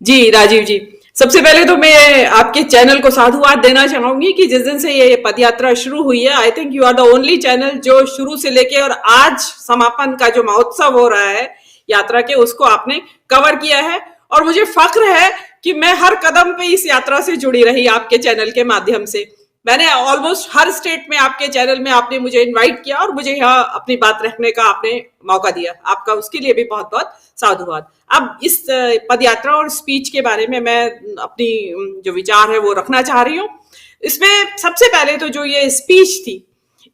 जी, राजीव जी। सबसे पहले तो मैं आपके चैनल को साधुवाद देना चाहूंगी कि जिस दिन से ये पदयात्रा शुरू हुई है, I think you are the only channel जो शुरू से लेके और आज समापन का जो महोत्सव हो रहा है यात्रा के, उसको आपने कवर किया है। और मुझे फक्र है कि मैं हर कदम पे इस यात्रा से जुड़ी रही आपके चैनल के माध्यम से। मैंने ऑलमोस्ट हर स्टेट में आपके चैनल में आपने मुझे इनवाइट किया और मुझे यहाँ अपनी बात रखने का आपने मौका दिया। आपका उसके लिए भी बहुत बहुत साधुवाद। अब इस पदयात्रा और स्पीच के बारे में मैं अपनी जो विचार है वो रखना चाह रही हूँ। इसमें सबसे पहले तो जो ये स्पीच थी,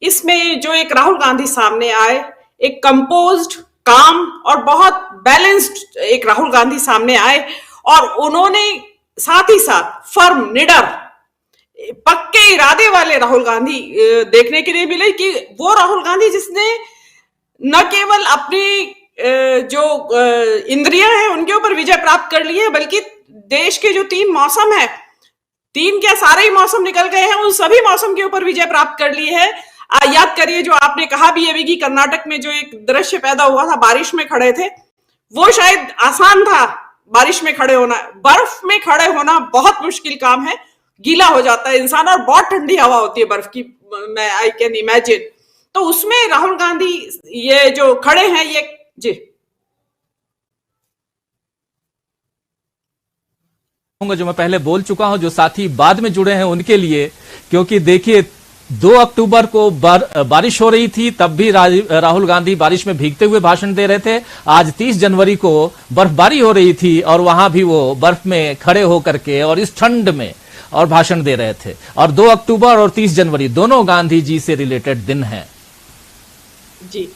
इसमें जो एक राहुल गांधी सामने आए, एक कंपोज्ड, काम और बहुत बैलेंस्ड एक राहुल गांधी सामने आए और उन्होंने साथ ही साथ फर्म, निडर, पक्के इरादे वाले राहुल गांधी देखने के लिए मिले कि वो राहुल गांधी जिसने न केवल अपनी जो इंद्रियां हैं उनके ऊपर विजय प्राप्त कर ली है, बल्कि देश के जो 3 मौसम है, 3 क्या सारे ही मौसम निकल गए हैं, उन सभी मौसम के ऊपर विजय प्राप्त कर ली है। याद करिए जो आपने कहा भी है कि कर्नाटक में जो एक दृश्य पैदा हुआ था, बारिश में खड़े थे, वो शायद आसान था बारिश में खड़े होना। बर्फ में खड़े होना बहुत मुश्किल काम है, गीला हो जाता है इंसान और बहुत ठंडी हवा होती है बर्फ की, मैं आई कैन इमेजिन। तो उसमें राहुल गांधी ये जो खड़े हैं, ये जी जो मैं पहले बोल चुका हूं, जो साथी बाद में जुड़े हैं उनके लिए, क्योंकि देखिए 2 अक्टूबर को बारिश हो रही थी, तब भी राहुल गांधी बारिश में भीगते हुए भाषण दे रहे थे। आज 30 जनवरी को बर्फबारी हो रही थी और वहां भी वो बर्फ में खड़े होकर के और इस ठंड में और भाषण दे रहे थे। और 2 अक्टूबर और 30 जनवरी दोनों गांधी जी से रिलेटेड दिन हैं। जी,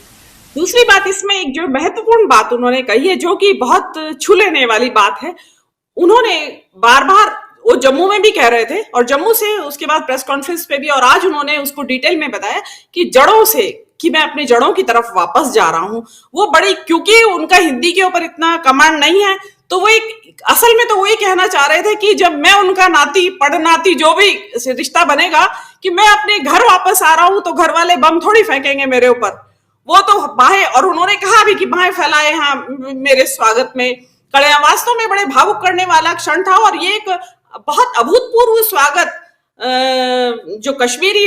दूसरी बात इसमें एक जो महत्वपूर्ण बात उन्होंने कही है, जो कि बहुत छू लेने वाली बात है, उन्होंने बार बार, वो जम्मू में भी कह रहे थे और जम्मू से उसके बाद प्रेस कॉन्फ्रेंस पे भी, और आज उन्होंने उसको डिटेल में बताया कि जड़ों से, कि मैं अपने जड़ों की तरफ वापस जा रहा हूं। वो बड़ी, क्योंकि उनका हिंदी के ऊपर इतना कमांड नहीं है, तो वो एक असल में तो वही कहना चाह रहे थे कि जब मैं उनका नाती पड़नाती जो भी रिश्ता बनेगा, कि मैं अपने घर वापस आ रहा हूं, तो घर वाले बम थोड़ी फेंकेंगे मेरे ऊपर। वो तो बाहें, और उन्होंने कहा भी कि बाहें फैलाए हाँ मेरे स्वागत में खड़े हैं। वास्तव में बड़े भावुक करने वाला क्षण था और ये एक बहुत अभूतपूर्व स्वागत जो कश्मीरी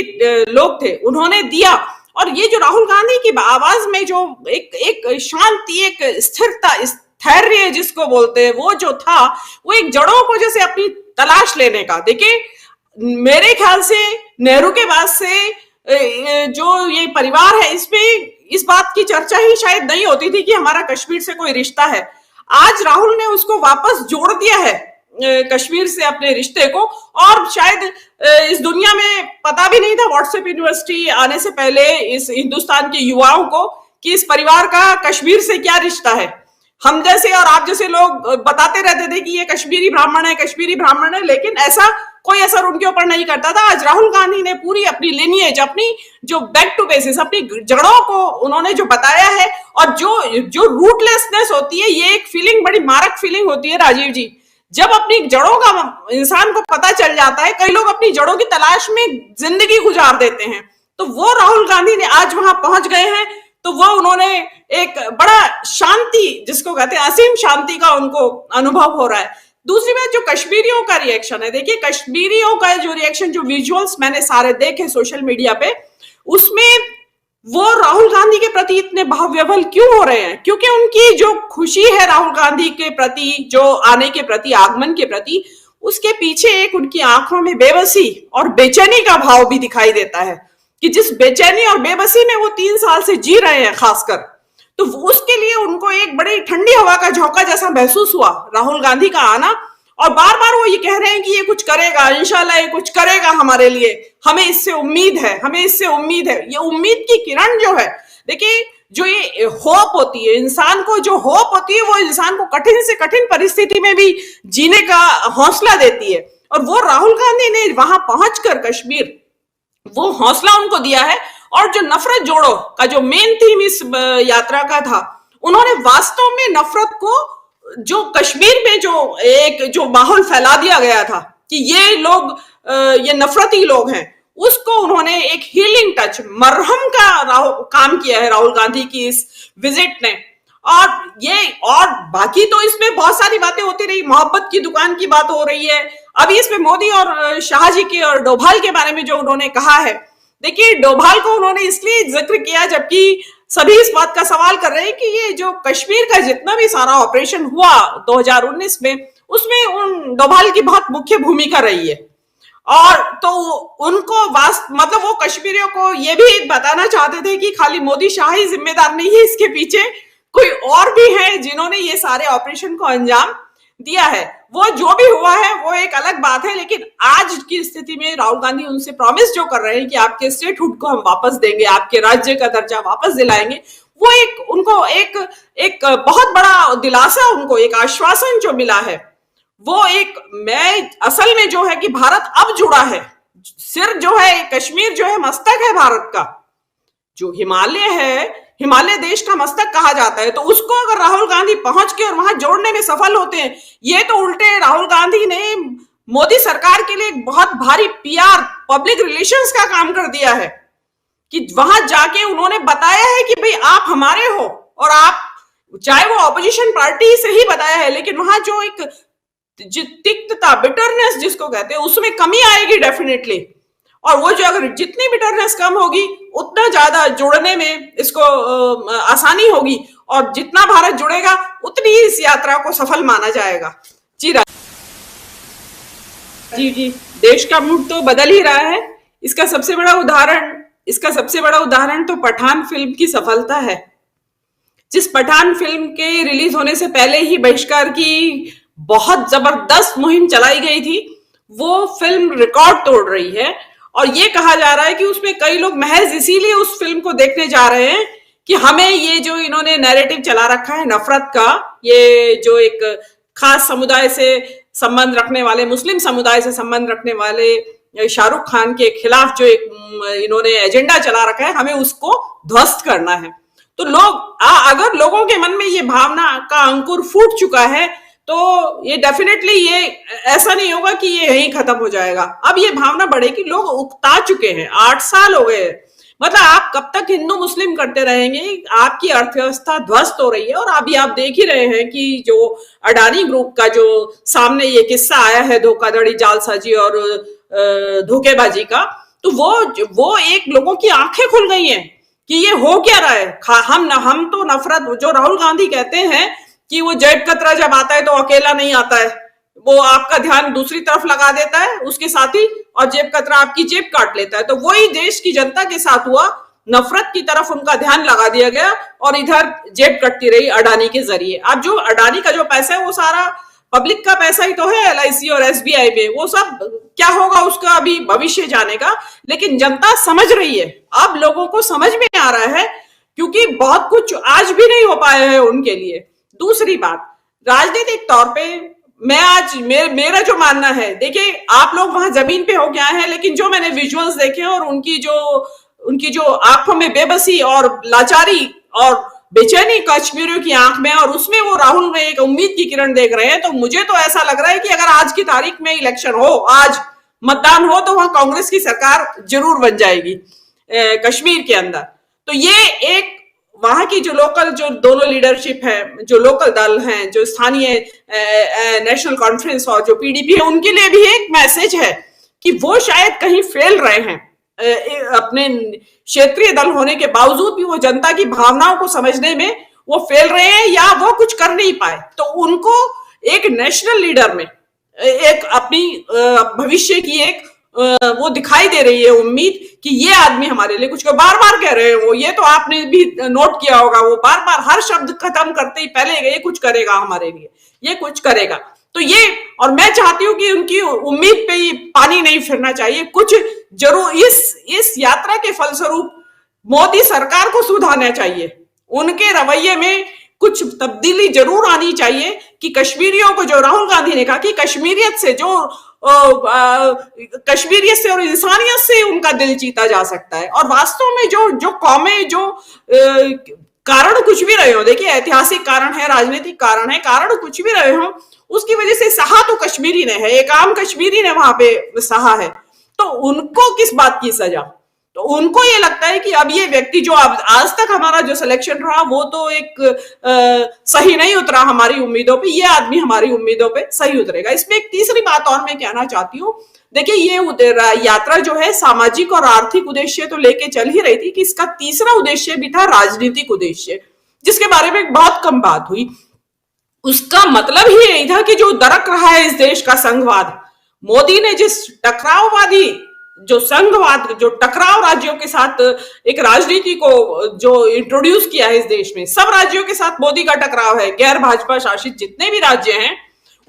लोग थे उन्होंने दिया। और ये जो राहुल गांधी की आवाज में जो एक शांति, एक स्थिरता, स्थैर्य जिसको बोलते हैं, वो जो था, वो एक जड़ों को जैसे अपनी तलाश लेने का। देखिए, मेरे ख्याल से नेहरू के बाद से जो ये परिवार है, इसमें इस बात की चर्चा ही शायद नहीं होती थी कि हमारा कश्मीर से कोई रिश्ता है। आज राहुल ने उसको वापस जोड़ दिया है, कश्मीर से अपने रिश्ते को। और शायद इस दुनिया में पता भी नहीं था व्हाट्सएप यूनिवर्सिटी आने से पहले इस हिंदुस्तान के युवाओं को कि इस परिवार का कश्मीर से क्या रिश्ता है। हम जैसे और आप जैसे लोग बताते रहते थे कि ये कश्मीरी ब्राह्मण है, कश्मीरी ब्राह्मण है, लेकिन ऐसा कोई असर उनके ऊपर नहीं करता था। आज राहुल गांधी ने पूरी अपनी लिनिएज, अपनी जो बैक टू बेसिस, अपनी जड़ों को उन्होंने जो बताया है, और जो रूटलेसनेस होती है, ये एक फीलिंग, बड़ी मारक फीलिंग होती है राजीव जी। जब अपनी जड़ों का इंसान को पता चल जाता है, कई लोग अपनी जड़ों की तलाश में जिंदगी गुजार देते हैं, तो वो राहुल गांधी ने आज वहां पहुंच गए हैं। तो वो उन्होंने एक बड़ा शांति, जिसको कहते हैं असीम शांति का उनको अनुभव हो रहा है। दूसरी बात, जो कश्मीरियों का रिएक्शन है, देखिए कश्मीरियों का जो रिएक्शन, जो विजुअल्स मैंने सारे देखे सोशल मीडिया पे, उसमें वो राहुल गांधी के प्रति इतने भावविह्वल क्यों हो रहे हैं? क्योंकि उनकी जो खुशी है राहुल गांधी के प्रति, जो आने के प्रति, आगमन के प्रति, उसके पीछे एक उनकी आंखों में बेबसी और बेचैनी का भाव भी दिखाई देता है, कि जिस बेचैनी और बेबसी में वो 3 साल से जी रहे हैं खासकर, तो उसके लिए उनको एक बड़ी ठंडी हवा का झोंका जैसा महसूस हुआ राहुल गांधी का आना। और बार बार वो ये कह रहे हैं कि ये कुछ करेगा, इंशाल्लाह ये कुछ करेगा हमारे लिए, हमें इससे उम्मीद है, हमें इससे उम्मीद है। ये उम्मीद की किरण जो है, देखिए जो ये होप होती है, इंसान को जो होप होती है, वो इंसान को कठिन से कठिन परिस्थिति में भी जीने का हौसला देती है। और वो राहुल गांधी ने वहां पहुंचकर कश्मीर वो हौसला उनको दिया है। और जो नफरत जोड़ो का जो मेन थीम इस यात्रा का था, उन्होंने वास्तव में नफरत को, जो कश्मीर में जो माहौल फैला दिया गया था कि ये लोग ये नफरती लोग हैं, उसको उन्होंने एक हीलिंग टच, मरहम का काम किया है राहुल गांधी की इस विजिट ने। और ये और बाकी तो इसमें बहुत सारी बातें होती रही, मोहब्बत की दुकान की बात हो रही है। अभी इसमें मोदी और शाह जी के और डोभाल के बारे में जो उन्होंने कहा है, देखिए डोभाल को उन्होंने इसलिए जिक्र किया जबकि सभी इस बात का सवाल कर रहे हैं कि ये जो कश्मीर का जितना भी सारा ऑपरेशन हुआ 2019 में, उसमें उन डोभाल की बहुत मुख्य भूमिका रही है। और तो उनको मतलब वो कश्मीरियों को ये भी बताना चाहते थे कि खाली मोदी शाह ही जिम्मेदार नहीं है, इसके पीछे कोई और भी है जिन्होंने ये सारे ऑपरेशन को अंजाम दिया है। वो जो भी हुआ है वो एक अलग बात है, लेकिन आज की स्थिति में राहुल गांधी उनसे प्रॉमिस जो कर रहे हैं कि आपके स्टेटहुड को हम वापस देंगे, आपके राज्य का दर्जा वापस दिलाएंगे, वो एक उनको एक बहुत बड़ा दिलासा, उनको एक आश्वासन जो मिला है, वो एक मैं असल में जो है कि भारत अब जुड़ा है। सिर जो है कश्मीर जो है मस्तक है भारत का, जो हिमालय है, हिमालय देश का मस्तक कहा जाता है। तो उसको अगर राहुल गांधी पहुंच के और वहां जोड़ने में सफल होते हैं, ये तो उल्टे राहुल गांधी ने मोदी सरकार के लिए एक बहुत भारी पीआर पब्लिक रिलेशंस का काम कर दिया है कि वहां जाके उन्होंने बताया है कि भाई आप हमारे हो, और आप चाहे वो ऑपोजिशन पार्टी से ही बताया है, लेकिन वहां जो एक तिक्तता, बिटरनेस जिसको कहते हैं, उसमें कमी आएगी डेफिनेटली। और वो जो अगर जितनी बिटरनेस कम होगी उतना ज्यादा जुड़ने में इसको आसानी होगी, और जितना भारत जुड़ेगा उतनी ही इस यात्रा को सफल माना जाएगा। जी, देश का मूड तो बदल ही रहा है। इसका सबसे बड़ा उदाहरण तो पठान फिल्म की सफलता है। जिस पठान फिल्म के रिलीज होने से पहले ही बहिष्कार की बहुत जबरदस्त मुहिम चलाई गई थी, वो फिल्म रिकॉर्ड तोड़ रही है। और ये कहा जा रहा है कि उसमें कई लोग महज इसीलिए उस फिल्म को देखने जा रहे हैं कि हमें ये जो इन्होंने नैरेटिव चला रखा है नफरत का, ये जो एक खास समुदाय से संबंध रखने वाले, मुस्लिम समुदाय से संबंध रखने वाले शाहरुख खान के खिलाफ जो एक इन्होंने एजेंडा चला रखा है, हमें उसको ध्वस्त करना है। तो अगर लोगों के मन में ये भावना का अंकुर फूट चुका है, तो ये डेफिनेटली ये ऐसा नहीं होगा कि ये यहीं खत्म हो जाएगा। अब ये भावना बढ़ेगी, लोग उकता चुके हैं, 8 साल हो गए। मतलब आप कब तक हिंदू मुस्लिम करते रहेंगे? आपकी अर्थव्यवस्था ध्वस्त हो रही है। और अभी आप देख ही रहे हैं कि जो अडानी ग्रुप का जो सामने ये किस्सा आया है, धोखाधड़ी, जालसाजी और धोखेबाजी का, तो वो एक लोगों की आंखें खुल गई हैं कि ये हो क्या रहा है। हम तो नफरत, जो राहुल गांधी कहते हैं कि वो जेब कतरा जब आता है तो अकेला नहीं आता है, वो आपका ध्यान दूसरी तरफ लगा देता है उसके साथी, और जेब कतरा आपकी जेब काट लेता है। तो वही देश की जनता के साथ हुआ, नफरत की तरफ उनका ध्यान लगा दिया गया और इधर जेब कटती रही अडानी के जरिए। अब जो अडानी का जो पैसा है वो सारा पब्लिक का पैसा ही तो है, LIC और SBI में। वो सब क्या होगा उसका अभी भविष्य जानेगा, लेकिन जनता समझ रही है, अब लोगों को समझ में आ रहा है, क्योंकि बहुत कुछ आज भी नहीं हो पाया है उनके लिए। दूसरी बात, राजनीतिक तौर पे मेरा जो मानना है, देखिए आप लोग वहां जमीन पे हो गया है, लेकिन जो मैंने विजुअल्स देखे और उनकी जो आंखों में बेबसी और लाचारी और बेचैनी कश्मीरियों की आंख में, और उसमें वो राहुल में एक उम्मीद की किरण देख रहे हैं, तो मुझे तो ऐसा लग रहा है कि अगर आज की तारीख में इलेक्शन हो, आज मतदान हो, तो वहां कांग्रेस की सरकार जरूर बन जाएगी कश्मीर के अंदर। तो ये एक वहां की जो लोकल, जो दोनों लीडरशिप है, जो लोकल दल हैं, जो स्थानीय नेशनल कॉन्फ्रेंस और जो PDP है, उनके लिए भी एक मैसेज है कि वो शायद कहीं फेल रहे हैं। अपने क्षेत्रीय दल होने के बावजूद भी वो जनता की भावनाओं को समझने में वो फेल रहे हैं, या वो कुछ कर नहीं पाए। तो उनको एक नेशनल लीडर में एक अपनी भविष्य की एक वो दिखाई दे रही है उम्मीद कि ये आदमी हमारे लिए कुछ, बार बार कह रहे हैं वो, ये तो आपने भी नोट किया होगा, वो बार बार हर शब्द खत्म करते ही पहले ये कुछ करेगा हमारे लिए, ये कुछ करेगा। तो ये, और मैं चाहती हूं कि उनकी उम्मीद पे ही पानी नहीं फिरना चाहिए, कुछ जरूर इस यात्रा के फलस्वरूप मोदी सरकार को सुधारना चाहिए, उनके रवैये में कुछ तब्दीली जरूर आनी चाहिए कि कश्मीरियों को, जो राहुल गांधी ने कहा कि कश्मीरियत से और इंसानियत से उनका दिल जीता जा सकता है। और वास्तव में जो कौमें, जो कारण कुछ भी रहे हो, देखिए ऐतिहासिक कारण है, राजनीतिक कारण है, कारण कुछ भी रहे हो, उसकी वजह से सहा तो कश्मीरी ने है, एक आम कश्मीरी ने वहां पे सहा है, तो उनको किस बात की सजा? तो उनको ये लगता है कि अब ये व्यक्ति जो आज तक हमारा जो सिलेक्शन रहा वो तो एक सही नहीं उतरा हमारी उम्मीदों पे, ये आदमी हमारी उम्मीदों पे सही उतरेगा। इसमें एक तीसरी बात और मैं कहना चाहती हूँ, देखिए ये यात्रा जो है सामाजिक और आर्थिक उद्देश्य तो लेके चल ही रही थी कि इसका तीसरा उद्देश्य भी था राजनीतिक उद्देश्य, जिसके बारे में बहुत कम बात हुई। उसका मतलब ही यही था कि जो दरक रहा है इस देश का संघवाद, मोदी ने जिस टकराववादी जो संघवाद जो टकराव राज्यों के साथ एक राजनीति को जो इंट्रोड्यूस किया है इस देश में, सब राज्यों के साथ मोदी का टकराव है। गैर भाजपा शासित जितने भी राज्य हैं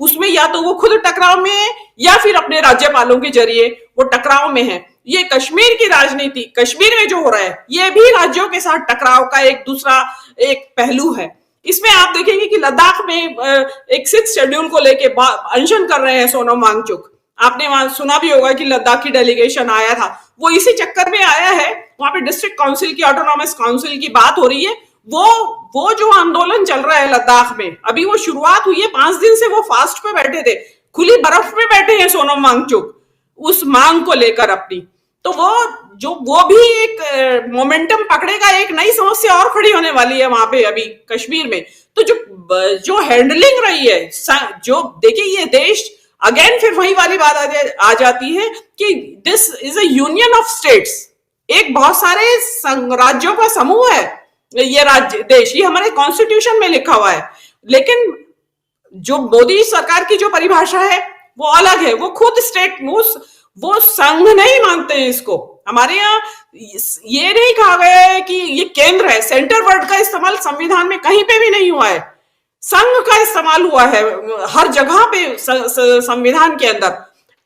उसमें या तो वो खुद टकराव में है या फिर अपने राज्यपालों के जरिए वो टकराव में है। ये कश्मीर की राजनीति, कश्मीर में जो हो रहा है ये भी राज्यों के साथ टकराव का एक दूसरा एक पहलू है। इसमें आप देखेंगे कि लद्दाख में एक 6 शेड्यूल को लेके अनशन कर रहे हैं सोनम वांगचुक। आपने वहां सुना भी होगा कि लद्दाख की डेलीगेशन आया था, वो इसी चक्कर में आया है। वहां पे डिस्ट्रिक्ट काउंसिल की, ऑटोनॉमस काउंसिल की बात हो रही है। वो जो आंदोलन चल रहा है लद्दाख में, अभी वो शुरुआत हुई है, 5 दिन से वो फास्ट पे बैठे थे, खुली बर्फ में बैठे हैं सोनम वांगचुक उस मांग को लेकर अपनी। तो वो भी एक मोमेंटम पकड़ेगा, एक नई समस्या और खड़ी होने वाली है वहां पे अभी कश्मीर में। तो जो हैंडलिंग रही है, जो देखिए ये देश अगेन फिर वही वाली बात आ जाती है कि this is a union of states, एक बहुत सारे राज्यों का समूह है ये राज्य देश, ये हमारे कॉन्स्टिट्यूशन में लिखा हुआ है। लेकिन जो मोदी सरकार की जो परिभाषा है वो अलग है, वो खुद स्टेट, वो संघ नहीं मानते हैं इसको। हमारे यहाँ ये नहीं कहा गया है कि ये केंद्र है, सेंटर वर्ड का इस्तेमाल संविधान में कहीं पे भी नहीं हुआ है, संघ का इस्तेमाल हुआ है हर जगह पे संविधान के अंदर।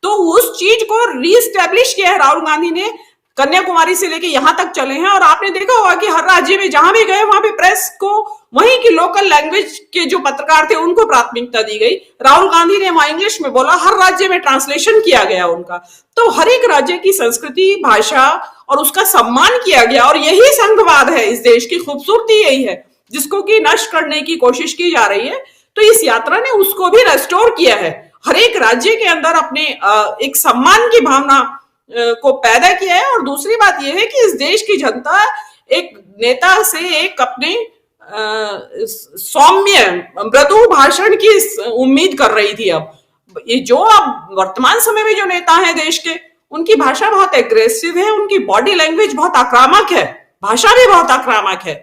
तो उस चीज को रीस्टैब्लिश किया है राहुल गांधी ने, कन्याकुमारी से लेके यहां तक चले हैं। और आपने देखा होगा कि हर राज्य में जहां भी गए वहां पे प्रेस को वहीं की लोकल लैंग्वेज के जो पत्रकार थे उनको प्राथमिकता दी गई। राहुल गांधी ने वहां इंग्लिश में बोला, हर राज्य में ट्रांसलेशन किया गया उनका। तो हर एक राज्य की संस्कृति, भाषा और उसका सम्मान किया गया। और यही संघवाद है, इस देश की खूबसूरती यही है, जिसको कि नष्ट करने की कोशिश की जा रही है। तो इस यात्रा ने उसको भी रेस्टोर किया है, हर एक राज्य के अंदर अपने एक सम्मान की भावना को पैदा किया है। और दूसरी बात यह है कि इस देश की जनता एक नेता से एक अपने सौम्य मृदु भाषण की उम्मीद कर रही थी। अब ये जो अब वर्तमान समय में जो नेता हैं देश के, उनकी भाषा बहुत एग्रेसिव है, उनकी बॉडी लैंग्वेज बहुत आक्रामक है, भाषा भी बहुत आक्रामक है।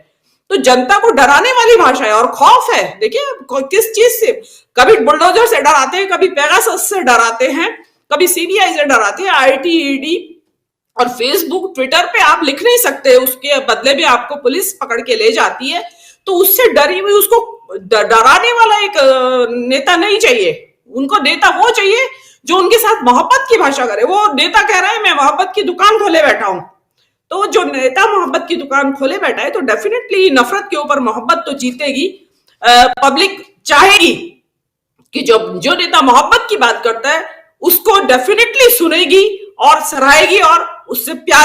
तो जनता को डराने वाली भाषा है और खौफ है। देखिए किस चीज से, कभी बुलडोजर से डराते हैं, कभी पेगासस से डराते हैं, कभी सीबीआई से डराते हैं, आईटी, ईडी। और फेसबुक, ट्विटर पे आप लिख नहीं सकते, उसके बदले में आपको पुलिस पकड़ के ले जाती है। तो उससे डरी हुई, उसको डराने वाला एक नेता नहीं चाहिए। उनको नेता वो चाहिए जो उनके साथ मोहब्बत की भाषा करे। वो नेता कह रहा है मैं मोहब्बत की दुकान खोले बैठा हूं, तो जो नेता मोहब्बत की दुकान खोले बैठा है तो डेफिनेटली नफरत के ऊपर मोहब्बत तो जीतेगी। पब्लिक चाहेगी कि जो नेता मोहब्बत की बात करता है उसको डेफिनेटली सुनेगी और सराहेगी और उससे प्यार